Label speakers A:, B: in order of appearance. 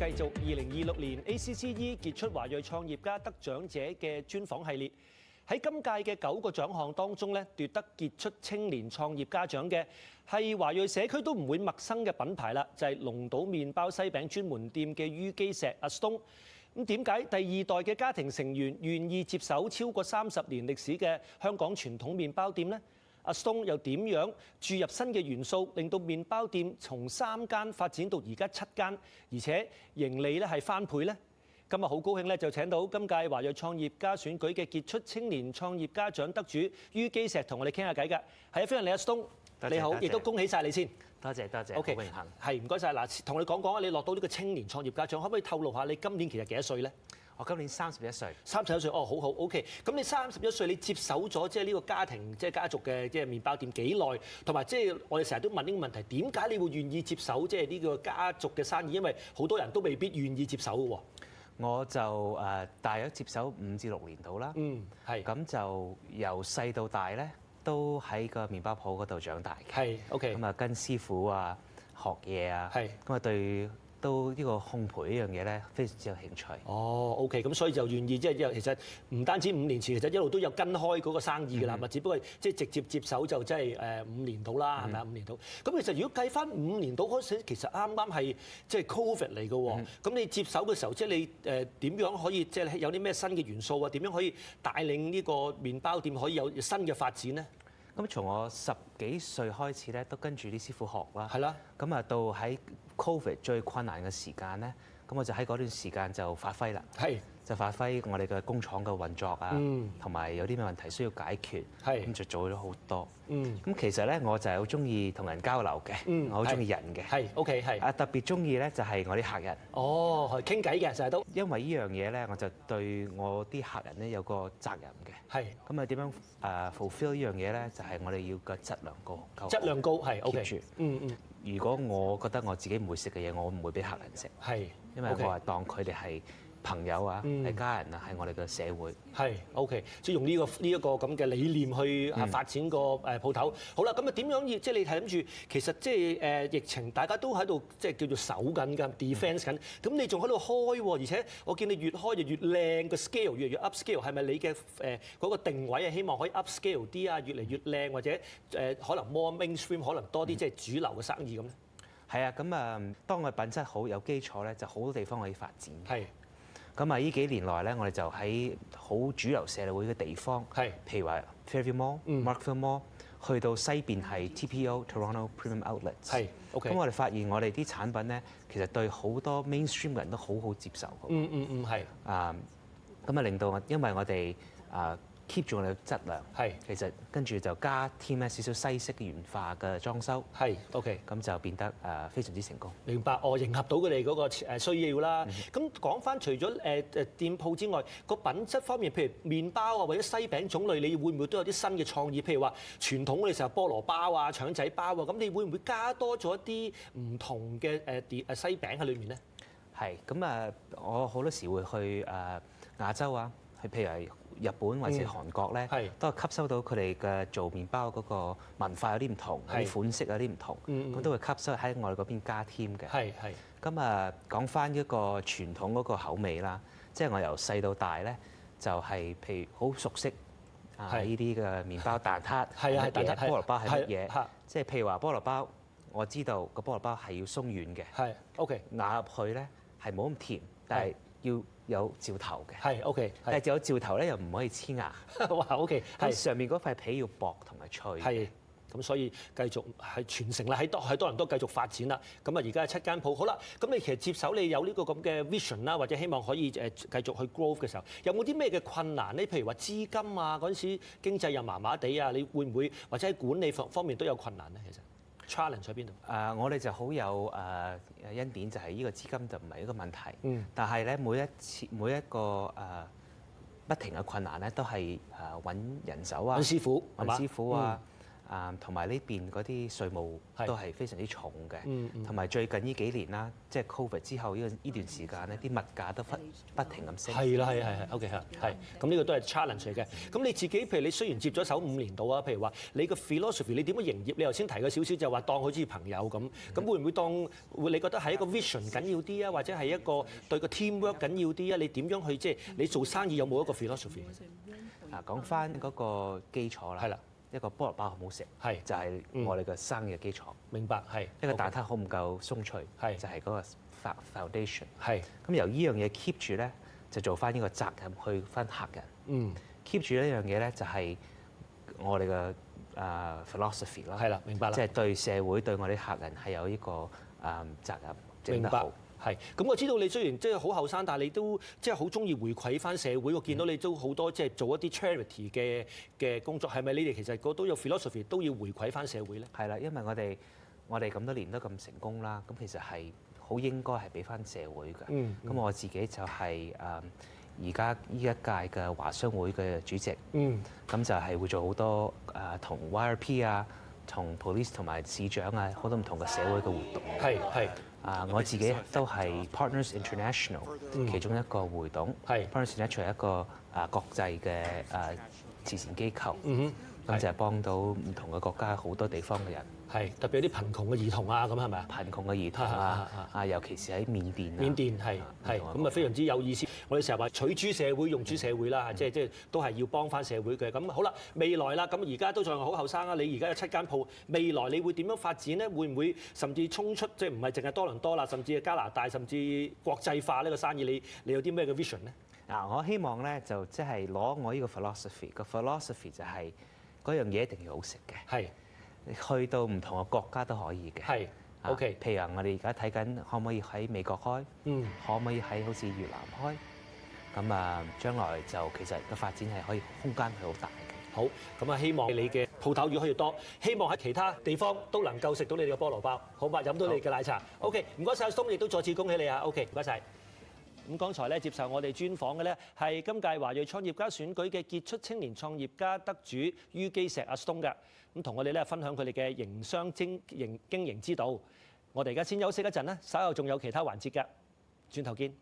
A: 繼續2026年 ACCE 傑出華裔創業家得獎者嘅專訪系列。喺今屆嘅9個獎項當中咧，奪得傑出青年創業家獎嘅係華裔社區都唔會陌生嘅品牌啦，就係龍島麵包西餅專門店嘅于基石阿 Stone。咁點解第二代嘅家庭成員願意接手超過30年歷史嘅香港傳統麵包店呢？阿 Stone 又點樣注入新嘅元素，令到麵包店從3間發展到而家7間，而且盈利咧係翻倍呢？今日好高興咧，就請到今屆華裔創業家選舉嘅傑出青年創業家獎得主于基石同我哋傾下偈㗎。係啊，歡迎你阿 Stone，你好，亦都恭喜晒你先。
B: 多謝多謝，OK，好榮幸。
A: 係唔該晒。嗱，同你講講啊，你落到呢個青年創業家獎，可唔可以透露下你今年其實幾多歲咧？
B: 我今年31歲。
A: 31歲，哦，好好 OK。咁你31歲，你接手咗即係呢個家庭即係家族嘅即係麵包店幾耐？同埋即係我哋成日都問呢個問題，點解你會願意接手即係呢個家族嘅生意？因為好多人都未必願意接手嘅喎。
B: 我就大約接手5至6年到啦。
A: 係。
B: 咁就由細到大咧，都喺個麵包鋪嗰度長大嘅。
A: 係 OK。
B: 咁啊，跟師傅啊學嘢啊。
A: 係。
B: 咁啊，對都呢個烘焙呢樣嘢咧，非常之有興趣。
A: 哦 OK，咁所以就願意即係其實唔單止5年前，其實一路都有跟開嗰個生意㗎啦，咪只不過即係直接接手就即係5年到啦，係咪啊？5年到。咁其實如果計翻5年到嗰時，其實啱啱係即係 Covid 嚟嘅喎。咁你接手嘅時候，即係你點樣可以即係有啲咩新嘅元素啊？點樣可以帶領呢個麵包店可以有新嘅發展呢？
B: 咁從我10幾歲開始咧，都跟住啲師傅學啦。
A: 係啦。
B: 咁啊，到喺 Covid 最困難嘅時間咧，咁我就喺嗰段時間就發揮啦。
A: 係。就
B: 發揮我哋嘅工廠嘅運作啊，同埋有啲咩問題需要解決，咁就做咗好多。咁其實咧，我就係好中意同人交流嘅，我好中意人嘅。
A: 係 OK 係。啊，
B: 特別中意咧就係我啲客人。
A: 哦，係傾偈嘅成日都。
B: 因為呢樣嘢咧，我就對我啲客人咧有個責任嘅。係。咁啊點樣fulfill 呢樣嘢咧？就係我哋要個質量高。
A: 質量高係 OK。
B: 住。如果我覺得我自己唔會食嘅嘢，我唔會俾客人食。
A: 係。
B: 因為我係當佢哋係朋友啊，係家人啊，係我哋嘅社會。係
A: OK，即係用呢一個咁嘅理念去發展個鋪頭。好啦，咁啊點樣要即係你係諗住其實即係疫情大家都喺度即係叫做守緊㗎 defence 緊。咁你仲喺度開喎，而且我見你越開就越靚，個 scale 越嚟越 upscale。係咪你嘅嗰個定位係希望可以 upscale 啲啊，越嚟越靚，或者可能 more mainstream，可能多啲即係主流嘅生意咁咧？
B: 係啊，咁啊，當我品質好有基礎咧，就好多地方可以發展。
A: 係。
B: 咁啊！呢幾年來咧，我哋就喺好主流社會嘅地方，譬如話 Fairview Mall、Markville Mall，去到西邊係 TPO Toronto Premium Outlets。係 OK。咁我哋發現我哋啲產品咧，其實對好多 mainstream 嘅人都好好接受嘅。係。咁啊，令到因為我哋keep 住我哋嘅質量，其實跟住就加添咧少少西式嘅原化嘅裝修，OK，咁就變得非常之成功。
A: 明白，迎合到佢哋嗰個需要啦。咁講翻除咗店鋪之外，個品質方面，譬如麵包啊或者西餅種類，你會唔會都有啲新嘅創意？譬如話傳統嗰啲時候菠蘿包啊、腸仔包啊，咁你會唔會加多咗一啲唔同嘅西餅喺裏面咧？
B: 係，咁啊，我好多時會去亞洲啊。譬如係日本或者韓國咧，都係吸收到佢哋嘅做麵包嗰個文化有啲唔同，啲款式有啲唔同，咁都會吸收喺我哋嗰邊加添嘅。咁啊，講翻一個傳統嗰個口味啦，即係我由細到大咧，就係譬如好熟悉呢啲嘅麵包蛋撻係乜嘢，菠蘿包係乜嘢，即係譬如話菠蘿包，我知道個菠蘿包係要鬆軟嘅，OK， 咬入去咧係冇咁甜，但係要有照頭嘅，OK， 但係有照頭咧又唔可以黐牙，
A: 哇 OK，
B: 咁上面嗰塊皮要薄同埋脆，
A: 咁所以繼續係傳承啦，喺多倫多繼續發展啦。咁啊而家係7間鋪，好啦，咁你其實接手你有呢個咁嘅 vision 啦，或者希望可以繼續去 growth 嘅時候，有冇啲咩嘅困難咧？譬如話資金啊，嗰陣時經濟又麻麻地啊，你會唔會或者喺管理方面都有困難咧？其實 challenge 喺邊度？
B: 我哋就好有恩典，就係呢個資金就唔係一個問題。但係咧每一個不停嘅困難咧，都係揾人手啊，
A: 揾師傅
B: 啊，同埋呢邊嗰啲稅務都係非常之重嘅，
A: 嗯
B: 同埋最近呢幾年啦，即係 Covid 之後呢段時間咧，啲物價都不停咁升。
A: 係啦，係 ，OK 係。咁呢個都係 challenge 嚟嘅。咁你自己譬如你雖然接咗手5年度啊，譬如話你個 philosophy 你點樣營業？你頭先提過少少就話當好似朋友咁，咁會唔會當你覺得係一個 vision 緊要啲啊，或者係一個對個 teamwork 緊要啲啊？你點樣去即係你做生意有冇一個 philosophy？
B: 講翻嗰個基礎啦，
A: 係啦。
B: 一個菠蘿包好唔好食，就係我哋嘅生意嘅基礎。
A: 明白，係
B: 一個蛋撻好唔夠鬆脆，就係嗰個 foundation。係咁由呢樣嘢 keep 住咧，就做翻呢個責任去翻客人。keep 住呢樣嘢咧，就係我哋嘅philosophy 啦。係啦，明白啦。即係對社會對我哋客人係有呢個責任。
A: 明白。係，咁我知道你雖然即係好後生，但係你都即係好中意回饋翻社會。我見到你都好多即係做一啲 charity 嘅工作，係咪你哋其實都有 philosophy 都要回饋翻社會咧？
B: 係啦，因為我哋咁多年都咁成功啦，咁其實係好應該係俾翻社會嘅。咁我自己就係而家呢一屆嘅華商會嘅主席。咁就係會做好多同 YRP 啊、同 police 同埋市長啊好多唔同嘅社會嘅活動。係。我自己都係 Partners International 其中一個會董。Partners International 係一個國際嘅慈善機構。咁就係幫到唔同嘅國家好多地方嘅人。係特別有啲貧窮嘅兒童啊，咁係咪啊？貧窮嘅兒童啊，尤其是喺緬甸。緬甸係咁啊，非常之有意思。我哋成日話取諸社會，用諸社會啦，即係都係要幫翻社會嘅。咁好啦，未來啦，咁而家都仲係好後生啊。你而家有7間鋪，未來你會點樣發展咧？會唔會甚至衝出即係唔係淨係多倫多啦，甚至係加拿大，甚至國際化呢個生意？你有啲咩嘅 vision 咧？我希望咧就即係攞我呢個 philosophy，個 philosophy 就係嗰樣嘢一定要好食嘅。去到唔同嘅國家都可以嘅。OK。譬如話，我哋而家睇緊可唔可以喺美國開？可唔可以喺好似越南開？咁將來就其實個發展係可以空間係好大嘅。好，咁希望你嘅鋪頭越開越多，希望喺其他地方都能夠食到你哋嘅菠蘿包，好嘛？飲到你嘅奶茶。OK， 唔該晒，阿東，亦都再次恭喜你啊。OK， 唔該晒。咁剛才咧接受我哋專訪嘅咧係今屆華裔創業家選舉嘅傑出青年創業家得主于基石阿東嘅，咁同我哋咧分享佢哋嘅營商經營之道。我哋而家先休息一陣啦，稍後仲有其他環節嘅，轉頭見。